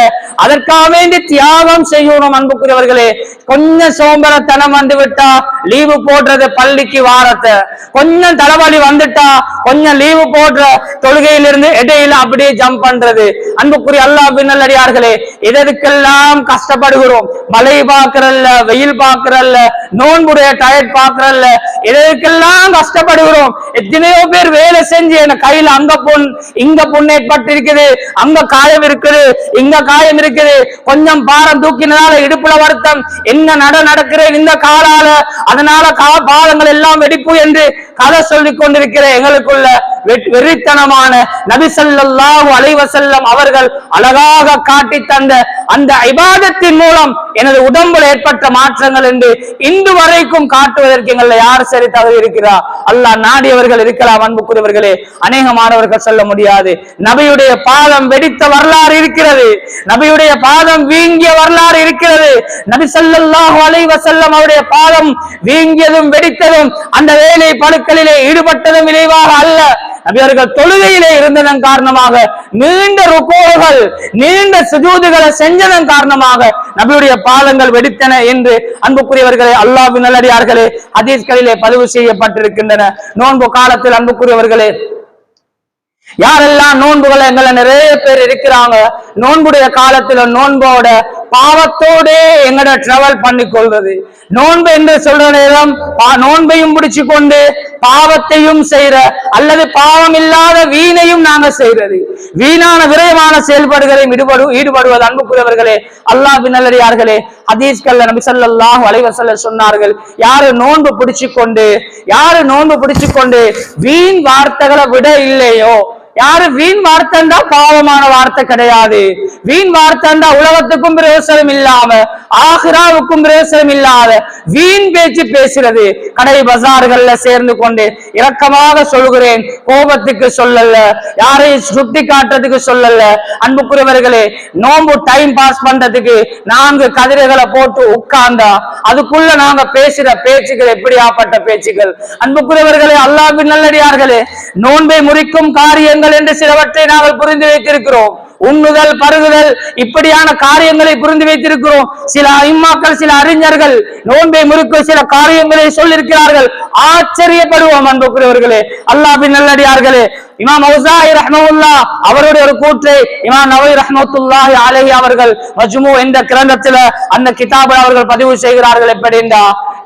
அதற்காக வேண்டி தியாகம் செய்யணும். அன்புக்குரியவர்களே, கொஞ்சம் சோம்பரத்தனம் வந்து விட்டா லீவு போடுறது பள்ளிக்கு வாரத்தை, கொஞ்சம் தலைவலி வந்துட்டா கொஞ்சம் லீவு போடுற தொழுகையிலிருந்து இடையில அப்படியே ஜம்ப் பண்றது. அன்புக்குரிய அல்லாஹ்வின் நல்லடியார்களே, இதற்கெல்லாம் கஷ்டப்படுகிறோம். மழை பார்க்கறல்ல, வெயில் பார்க்கறல்ல, நோன்புடைய டயட் பார்க்கறல்ல, இதற்கெல்லாம் கஷ்டப்படுகிறோம். எத்தனையோ பேர் வேலை செஞ்சு என் கையில அங்க புண், இங்க புண் ஏற்பட்டிருக்குது, அங்க காயம் இருக்குது, இங்க காயம் இருக்குது, கொஞ்சம் பாரம் தூக்கினால இடுப்புல வருத்தம், என்ன நடக்கிறேன் இந்த காலால, அதனால பாதங்கள் எல்லாம் வெடிப்பு என்று கதை சொல்லிக் கொண்டிருக்கிற எங்களுக்குள்ள வெறித்தனமான நபி ஸல்லல்லாஹு அலைஹி வஸல்லம் அவர்கள் அழகாக காட்டி தந்த அந்த இபாதத்தின் மூலம் எனது உடம்பில் ஏற்பட்ட மாற்றங்கள் என்று இன்று வரைக்கும் காட்டுவதற்கு எங்களை யார் சரி தகுதி இருக்கிறார்? அல்லாஹ் நாடியவர்கள் இருக்கலாம். அன்புக்குரியவர்களே, அநேகமானவர்கள் சொல்ல முடியாது. நபியுடைய பாதம் வெடித்த வரலாறு இருக்கிறது, நபியுடைய பாதம் வீங்கிய வரலாறு இருக்கிறது. நபி ஸல்லல்லாஹு அலைஹி வஸல்லம் அவருடைய பாதம் வீங்கியதும் வெடித்ததும் அந்த வேலை பழுக்களிலே ஈடுபட்டதும் விளைவாக அல்ல. நபியர்கள் தொழுகையிலே இருந்ததன் காரணமாக, நீண்ட ருக்கூகள், நீண்ட சுஜூதுகளை செஞ்சதன் காரணமாக நபியுடைய பாதங்கள் வெடித்தன என்று அன்புக்குரியவர்களே, அல்லாஹ்வின் நல்லடியார்களே, ஹதீஸ்களிலே பதிவு செய்யப்பட்டிருக்கின்றன. நோன்பு காலத்தில் அன்புக்குரியவர்களே, யாரெல்லாம் நோன்புகளை எங்களை நிறைய பேர் இருக்கிறாங்க, நோன்புடைய காலத்துல நோன்போட பாவத்தோடு எங்கட டிராவல் பண்ணி கொள்வது. நோன்பு என்று சொல்ற நேரம் நோன்பையும் பிடிச்சு கொண்டு பாவத்தையும் செய்யற அல்லது பாவம் இல்லாத வீணையும் நாங்க செய்யறது, வீணான விரைவான செயல்பாடுகளையும் ஈடுபடுவது. அன்புக்குரியவர்களே, அல்லாஹ்வின் நல்லடியார்களே, ஹதீஸ்கள்ல நபி ஸல்லல்லாஹு அலைஹி வஸல்லம் சொன்னார்கள், யாரு நோன்பு பிடிச்சு கொண்டு வீண் வார்த்தைகளை விட இல்லையோ, யாரு வீண் வார்த்தைண்டா பாவமான வார்த்தை கிடையாது. வீண் வார்த்தைண்டா உலகத்துக்கும் பிரயோசனம் இல்லாம ஆகிராவுக்கும் பிரயோசனம் இல்லாத வீண் பேச்சு பேசுறது. கடை பஜார்கள்ல சேர்ந்து கொண்டு இரக்கமாக சொல்கிறேன், கோபத்துக்கு சொல்லல, யாரையும் சுட்டி காட்டுறதுக்கு சொல்லல. அன்புக்குரியவர்களே, நோம்பு டைம் பாஸ் பண்றதுக்கு 4 கதிரைகளை போட்டு உட்கார்ந்தா அதுக்குள்ள நாங்க பேசுற பேச்சுக்கள் எப்படியாப்பட்ட பேச்சுக்கள். அன்புக்குரியவர்களே, அல்லாஹ்வின் நல்லடியார்களே, நோன்பை முறிக்கும் காரியங்கள் என்று சிலவற்றை நாங்கள் புரிந்து வைத்திருக்கிறோம். உண்ணுதல், பருகுதல், இப்படியான காரியங்களை புரிந்து வைத்திருக்கிறோம். சில இம்மாக்கள், சில அறிஞர்கள் நோன்பை முறிக்கும் சில காரியங்களை சொல்லியிருக்கிறார்கள். ஆச்சரியப்படுவோம் அன்புக்குரியவர்களே, அல்லாஹ்வின் நல்லடியார்களே. இமாம் அவுஸாஇ ரஹ்மத்துல்லாஹ் அவருடைய ஒரு கூற்றை இமாம் நவவி ரஹ்மத்துல்லாஹி அலைஹி அவர்கள் மஜ்மூ என்ற கிரந்தத்துல அந்த கிதாபில் அவர்கள் பதிவு செய்கிறார்கள். எப்படின்னா,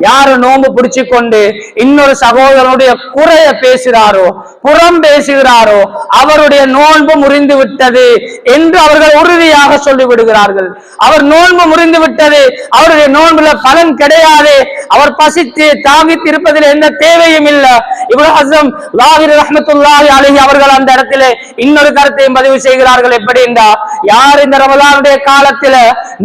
யாரு நோன்பு பிடிச்சு கொண்டு இன்னொரு சகோதரனுடைய குறைய பேசுகிறாரோ, புறம் பேசுகிறாரோ, அவருடைய நோன்பு முறிந்து விட்டது என்று அவர்கள் உறுதியாக சொல்லிவிடுகிறார்கள். அவர் நோன்பு முறிந்து விட்டது, அவருடைய நோன்புல பலன் கிடையாது, அவர் பசித்து தாகித்து இருப்பதில் எந்த தேவையும் இல்லை. இப்னு ஹஸம் லாஹிரி ரஹ்மத்துல்லாஹி அலைஹி அவர்கள் அந்த இடத்திலே இன்னொரு கருத்தையும் பதிவு செய்கிறார்கள். எப்படி என்றா, யார் இந்த ரமலானுடைய காலத்தில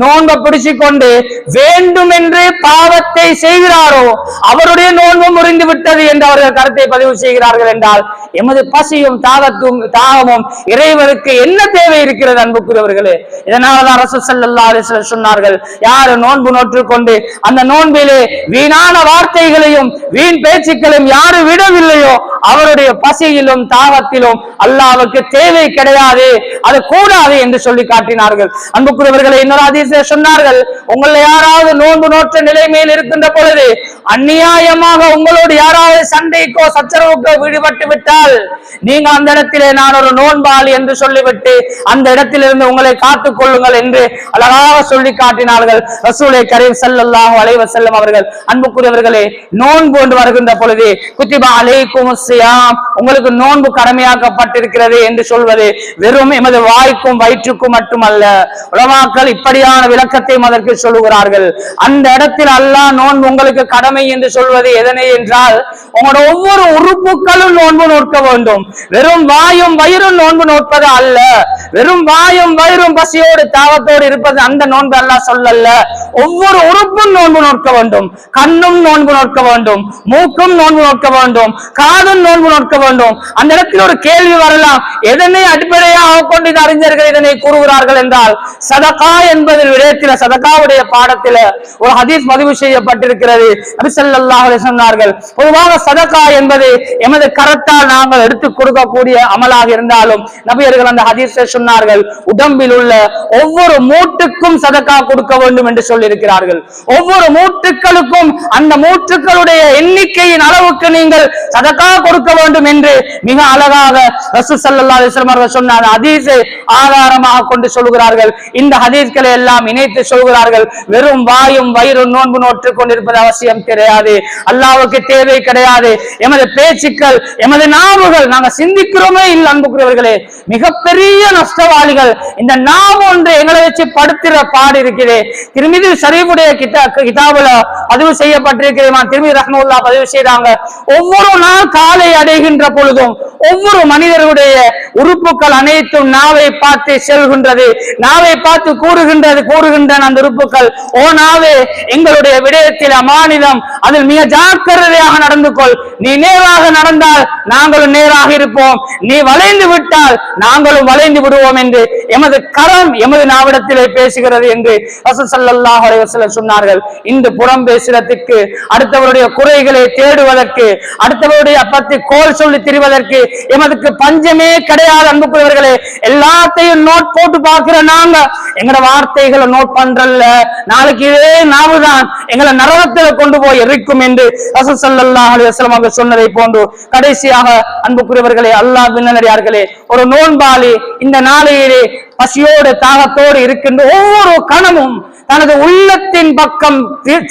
நோன்பை பிடிச்சு கொண்டு வேண்டுமென்றே பாவத்தை செய்கிறாரோ அவருடைய நோன்பு முறிந்து விட்டது என்று அவர்கள் கருத்தை பதிவு செய்கிறார்கள். என்றால் எமது பசியும் தாகமும் இறைவனுக்கு என்ன தேவை இருக்கிறது அன்புக்குரியவர்களே? இதனாலதான் ரசூல் ஸல்லல்லாஹு அலைஹி வஸல்லம் சொன்னார்கள், யார் நோன்பு நோற்று கொண்டு அந்த நோன்பிலே வீணான வார்த்தைகளையும் வீண் பேச்சுக்களையும் யாரு விடவில்லையோ அவருடைய பசியிலும் தாகத்திலும் அல்லாஹ்வுக்கு தேவை கிடையாது, அது கூடாது என்று சொல்லி காட்டினார்கள். அன்புக்குரியவர்களை, இன்னொரு ஹதீஸிலே சொன்னார்கள், உங்களை யாராவது நோன்பு நோற்ற நிலைமையில் இருக்கின்ற பொழுது அநியாயமாக உங்களோடு யாராவது சண்டைக்கோ சச்சரவுக்கோ ஈடுபட்டு விட்டால் நீங்க அந்த இடத்திலே நான் ஒரு நோன்பாளி என்று சொல்லிவிட்டு அந்த இடத்திலிருந்து உங்களை காத்துக் கொள்ளுங்கள் என்று அழகாக சொல்லி காட்டினார்கள் ரசூலே கரீம் ஸல்லல்லாஹு அலைஹி வஸல்லம் அவர்கள். அன்புக்குரியவர்களே, நோன்பு கொண்டு வருகின்ற பொழுது குத்திபா அலைக்குமுஸ் ஸியாம், உங்களுக்கு நோன்பு கடமையாக்கப்பட்டிருக்கிறது என்று சொல்வது வெறும் எமது வாய்க்கும் வயிற்றுக்கும் மட்டுமல்ல. உலமாக்கள் இப்படியான விளக்கத்தையும் அதற்கு சொல்லுகிறார்கள். அந்த இடத்தில் அல்லாஹ் நோன்பு உங்களுக்கு கடமை என்று சொல்வது எதனை என்றால், உங்களோட ஒவ்வொரு உறுப்புகளும் நோன்பு நோக்க வேண்டும். வெறும் வாயும் வயிறும் நோன்பு நோட்பது அல்ல. வெறும் வாயும் வயிறும் பசியோடு தாகத்தோடு இருப்பது அந்த நோன்பு அல்லாஹ் சொல்லல்ல. ஒவ்வொரு உறுப்பும் நோன்பு நோக்க வேண்டும். கண்ணும் நோன்பு நோக்க வேண்டும், மூக்கும் நோன்பு நோக்க வேண்டும், காதும் நோன்பு நோக்க வேண்டும். அந்த இடத்தில் ஒரு கேள்வி வரலாம், எதனை அடிப்படையாக கொண்டு இந்த அறிஞர்கள் இதனை கூறுகிறார்கள் என்றால், சதகா என்பதில் விடயத்தில் சதகாவுடைய பாடத்தில் ஒரு ஹதீஸ் பதிவு செய்யப்பட்டிருக்கிறது. நபி ஸல்லல்லாஹு அலைஹி வஸல்லம் சொன்னார்கள், பொதுவாக சதகா என்பது எமது கரத்தால் நாங்கள் எடுத்துக் கொடுக்கக்கூடிய அமலாக இருந்தாலும் நபியர்கள் அந்த ஹதீஸை சொன்னார்கள், உடம்பில் உள்ள ஒவ்வொரு மூட்டுக்கும் சதகா கொடுக்க வேண்டும் என்று சொல்லியிருக்கிறார்கள். ஒவ்வொரு மூட்டுக்களுக்கும் அந்த மூட்டுக்களுடைய எண்ணிக்கையின் அளவுக்கு நீங்கள் சதகா கொடுக்க வேண்டும் என்று மிக அழகாக ரசூல் ஸல்லல்லாஹு அலைஹி வஸல்லம் அவர்கள் சொன்ன ஹதீஸை ஆதாரமாக கொண்டு சொல்கிறார்கள். இந்த ஹதீஸ்களை எல்லாம் இணைத்து சொல்கிறார்கள், வெறும் வாயும் வயிறும் நோன்பு நோற்றுக் கொண்டிருப்பது அவசியம் கிடையாது, அல்லாஹ்வுக்கு தேவை கிடையாது. எமது பேச்சுக்கள், எமது நாவுகள், நாங்க சிந்திக்கிறோமே இல்லை அன்புக்குரியவர்களே, மிகப்பெரிய நஷ்டவாளிகள். இந்த நாவு ஒன்று எங்களை வச்சு படுத்துற பாடு இருக்கிறது. திருமிதி ஷரீஃபுடைய கிதாபுல பதிவு செய்யப்பட்டிருக்கிறேன். திருமிதி ரஹ்மத்துல்லாஹ் பதிவு செய்தாங்க, ஒவ்வொரு நாள் காலை அடைகின்ற பொழுதும் ஒவ்வொரு மனிதருடைய உறுப்புகள் அனைத்தும் நாவை பார்த்து செல்கின்றது, நாவை பார்த்து கூறுகின்றன அந்த உறுப்புகள், ஓ நாவே, எங்களுடைய விடயத்தில் அமானிதம், அதில் மிக ஜாக்கிரதையாக நடந்து கொள். நீ நேராக நடந்தால் நாங்களும் நேராக இருப்போம், நீ வளைந்து விட்டால் நாங்களும் வளைந்து விடுவோம் என்று எமது கரம் எமது நாவிடத்திலே பேசுகிறது என்று ரசூல் ஸல்லல்லாஹு அலைஹி வஸல்லம் சொன்னார்கள். இந்த புறம் பேசுறதுக்கு, அடுத்தவருடைய குறைகளை தேடுவதற்கு, அடுத்தவருடைய பத்தி கோல் சொல்லி திரிவதற்கு எமதுக்கு பஞ்சமே கிடையாது அன்புக்குரியவர்களே. எல்லாத்தையும் நோட் போட்டு பார்க்கிற நாங்க எங்கட வார்த்தைகளை நோட் பண்றல்ல, நாளைக்கு இதே நாவுதான் எங்களை நரகத்தில் கொண்டு போய் எரிக்கும் என்று ரசூல் ஸல்லல்லாஹு அலைஹி வஸல்லம் அவர்கள் சொன்னதை போன்று கடைசியாக அன்புக்குரியவர்களே, அல்லாஹ்வின் நல்லடியார்களே, ஒரு நோன்பாளி இந்த நாளையிலே பசியோடு தாகத்தோடு இருக்கின்ற ஒவ்வொரு கணமும் தனது உள்ளத்தின் பக்கம்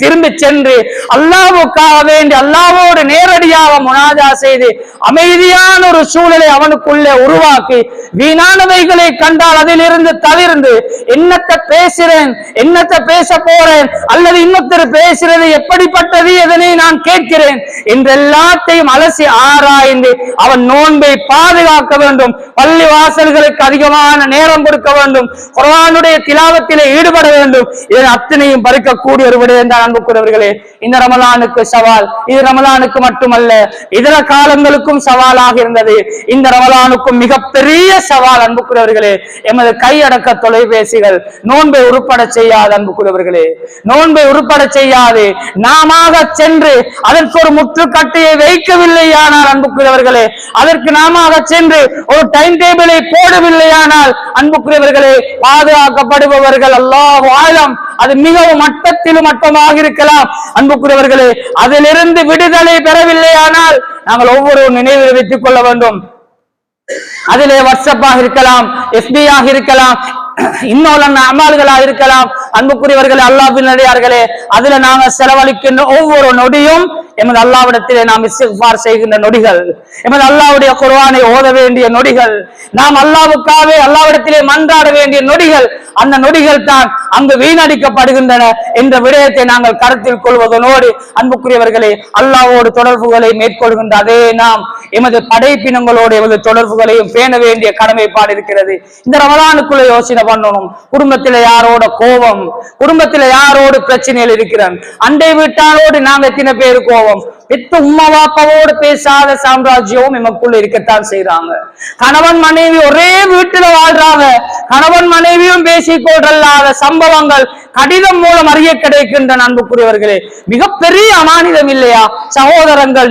திரும்பி சென்று அல்லாஹ்வுக்காக வேண்டி அல்லாஹ்வோடு நேரடியாக முனாஜா செய்து அமைதியான ஒரு சூழலை அவனுக்குள்ளே உருவாக்கி வீணானவைகளை கண்டால் அதிலிருந்து தவிர்ந்து என்னத்தை பேசுறேன், என்னத்தை பேச போறேன், அல்லது இன்னொருத்தர் பேசுறது எப்படிப்பட்டது, எதனை நான் கேட்கிறேன் என்று எல்லாத்தையும் அலசி ஆராய்ந்து அவன் நோன்பை பாதுகாக்க வேண்டும். பள்ளி வாசல்களுக்கு அதிகமான நேரம் கொடுக்க வேண்டும். குர்ஆனுடைய திலாவத்திலே ஈடுபட வேண்டும். இதை அத்தனையும் பறிக்கக்கூடிய ஒரு விடயம் தான் அன்புக்குரியவர்களே இந்த ரமலானுக்கு சவால். இது ரமலானுக்கு மட்டுமல்ல, இதர காலங்களுக்கும் சவாலாக இருந்தது. இந்த ரமலானுக்கும் மிகப்பெரிய சவால் அன்புக்குரியவர்களே எமது கையடக்க தொலைபேசிகள் நோன்பை உருப்பட செய்யாது. அன்புக்குரியவர்களே நோன்பை உருப்பட செய்யாது. நாம சென்று அதற்கு ஒரு முற்றுக்கட்டையை வைக்கவில்லையானால் அன்புக்குரியவர்களே, அதற்கு நாம சென்று ஒரு டைம் டேபிளை போடவில்லையானால் அன்புக்குரியவர்களே பாதுகாக்கப்படுபவர்கள் அல்லாஹ் ஆலம். அது மிகவும் மட்டத்திலும் மட்டமாக இருக்கலாம். அன்புக்குரியவர்களே அதிலிருந்து விடுதலை பெறவில்லையானால் நாங்கள் ஒவ்வொரு நினைவில் வைத்துக் கொள்ள வேண்டும். அதிலே வாட்ஸ்அப்பாக இருக்கலாம், எஃபி ஆக இருக்கலாம், இன்னொரு அமல்களாக இருக்கலாம். அன்புக்குரியவர்களே அல்லாஹ்வின் அடியார்களே, அதுல நாங்க செலவழிக்கின்ற ஒவ்வொரு நொடியும் எமது அல்லாஹ்விடத்திலே நாம் இஸ்திக்ஃபார் செய்கின்ற நொடிகள், எமது அல்லாஹ்வுடைய குர்ஆனை ஓத வேண்டிய நொடிகள், நாம் அல்லாஹ்வுக்காகவே அல்லாஹ்விடத்திலே மன்றாட வேண்டிய நொடிகள். அந்த நொடிகள் தான் அங்கு வீணடிக்கப்படுகின்றன என்ற விடயத்தை நாங்கள் கருத்தில் கொள்வதனோடு அன்புக்குரியவர்களே அல்லாஹ்வோடு தொடர்புகளை மேற்கொள்கின்ற அதே நாம் எமது படைப்பினங்களோடு எமது தொடர்புகளையும் பேண வேண்டிய கடமைப்பாடு இருக்கிறது. இந்த ரமலானுக்குள்ள யோசனை பண்ணணும். குடும்பத்தில யாரோட கோபம், குடும்பத்தில யாரோடு பிரச்சனைகள் இருக்கிறான், அண்டை வீட்டாரோடு நாங்க எத்தனை பேர் கோபம், பெத்த உம்மா வாப்பாவோடு பேசாத சாம்ராஜ்யமும் எமக்குள்ள இருக்கத்தான் செய்யறாங்க. கணவன் மனைவி ஒரே வீட்டுல வாழ்றாங்க, கணவன் மனைவியும் பேசிக்கொள்ளலாத சம்பவங்கள் கடிதம் மூலம் அறிய கிடைக்கின்ற அன்புக்குரியவர்களே மிகப்பெரிய அமானிதம் இல்லையா? சகோதரங்கள்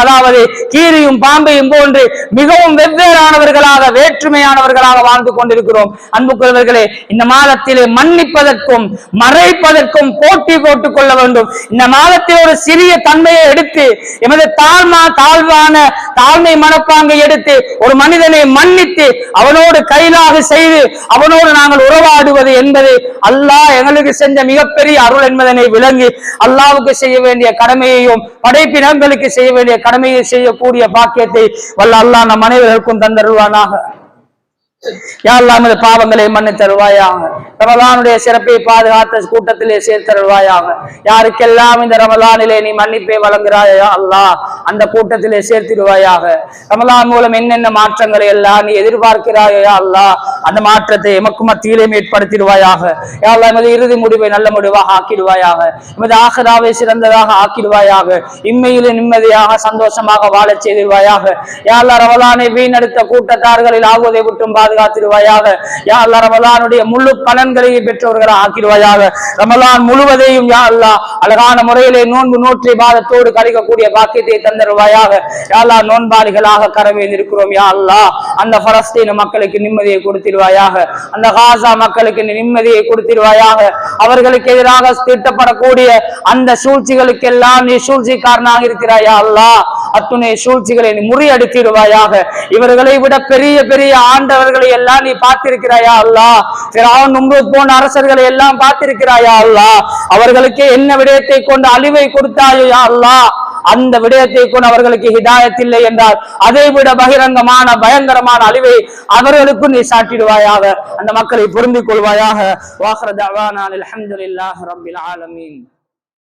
அதாவது கீரியும் பாம்பையும் போன்று மிகவும் வெவ்வேறானவர்களாக வேற்றுமையானவர்களாக வாழ்ந்து கொண்டிருக்கிறோம். அன்புக்குரியவர்களே இந்த மாதத்திலே மன்னிப்பதற்கும் மறைப்பதற்கும் போட்டி போட்டுக் கொள்ள வேண்டும். இந்த மாதத்தில் ஒரு சிறிய தன்மையை எடுத்து எமது தாழ்வான தாழ்மை மனப்பாங்கை எடுத்து ஒரு மனிதனை மன்னித்து அவனோடு கைலாக செய்து அவனோடு நாங்கள் உறவாடுவது என்பது அல்லாஹ் எங்களுக்கு செஞ்ச மிகப்பெரிய அருள் என்பதனை விளங்கி அல்லாஹ்வுக்கு செய்ய வேண்டிய கடமையையும் படைப்பினங்களுக்கு செய்ய வேண்டிய கடமையை செய்யக்கூடிய பாக்கியத்தை வல்ல அல்லாஹ் நம் அனைவருக்கும் தந்தருள்வானாக. யா அல்லாஹ் நமது பாவங்களை மன்னித்தருள்வாயாக. ரமலானுடைய சிறப்பை பாதுகாத்த கூட்டத்திலே சேர்த்தருள்வாயாக. யாருக்கெல்லாம் இந்த ரமலானிலே நீ மன்னிப்பை வழங்குகிறாயா அல்லாஹ் அந்த கூட்டத்திலே சேர்த்திடுவாயாக. ரமலான் மூலம் என்னென்ன மாற்றங்களை எல்லாம் நீ எதிர்பார்க்கிறாயா அல்லாஹ் அந்த மாற்றத்தை எமக்கு மத்தியிலே ஏற்படுத்திடுவாயாக. யா அல்லாஹ் எமது இறுதி முடிவை நல்ல முடிவாக ஆக்கிடுவாயாக. எமது ஆகிராவை சிறந்ததாக ஆக்கிடுவாயாக. இம்மையிலே நிம்மதியாக சந்தோஷமாக வாழச் செய்திருவாயாக. யா அல்லாஹ் ரமலானை வீணெடுத்த கூட்டத்தார்களில் ஆகுவதை விட்டும் பாதுகாத்திடுவாயாக. யா அல்லாஹ் ரமலானுடைய முழு பலன்களையும் பெற்றவர்களை ஆக்கிடுவாயாக. ரமலான் முழுவதையும் யா அல்லாஹ் அழகான முறையிலே நோன்பு நூற்றி பாதத்தோடு கழிக்கக்கூடிய பாக்கியத்தை தந்தருவாயாக. யா அல்லாஹ் நோன்பாளிகளாக கரவேந்திருக்கிறோம். யா அல்லாஹ் அந்த பலஸ்தீன மக்களுக்கு நிம்மதியை கொடுத்திடுவாயாக. அந்த காசா மக்களுக்கு நிம்மதியை கொடுத்திடுவாயாக. அவர்களுக்கு எதிராக தீட்டப்படக்கூடிய அந்த சூழ்ச்சிகளுக்கு எல்லாம் நீ சூழ்ச்சிக்காரனாக இருக்கிறாயா அல்லாஹ் அத்துணை சூழ்ச்சிகளை நீ முறியடித்திடுவாயாக. இவர்களை விட பெரிய பெரிய ஆண்டவர்களை எல்லாம் நீ பார்த்திருக்கிறாயா அல்லாஹ். ஃபிரௌன் நம்ரூத் போன்ற அரசர்களை எல்லாம் பார்த்திருக்கிறாயா அல்லாஹ். அவர்களுக்கு என்ன விடயத்தை கொண்டு அழிவை கொடுத்தாயோ யா அல்லாஹ் அந்த விடயத்தை கொண்டு அவர்களுக்கு ஹிதாயத் இல்லை என்றால் அதை விட பகிரங்கமான பயங்கரமான அழிவை அவர்களுக்கு நீ சாட்டிடுவாயாக. அந்த மக்களை பொருந்திக் கொள்வாயாக. வாஹிரு தஅவானா அல்ஹம்துலில்லாஹி ரப்பில் ஆலமீன்.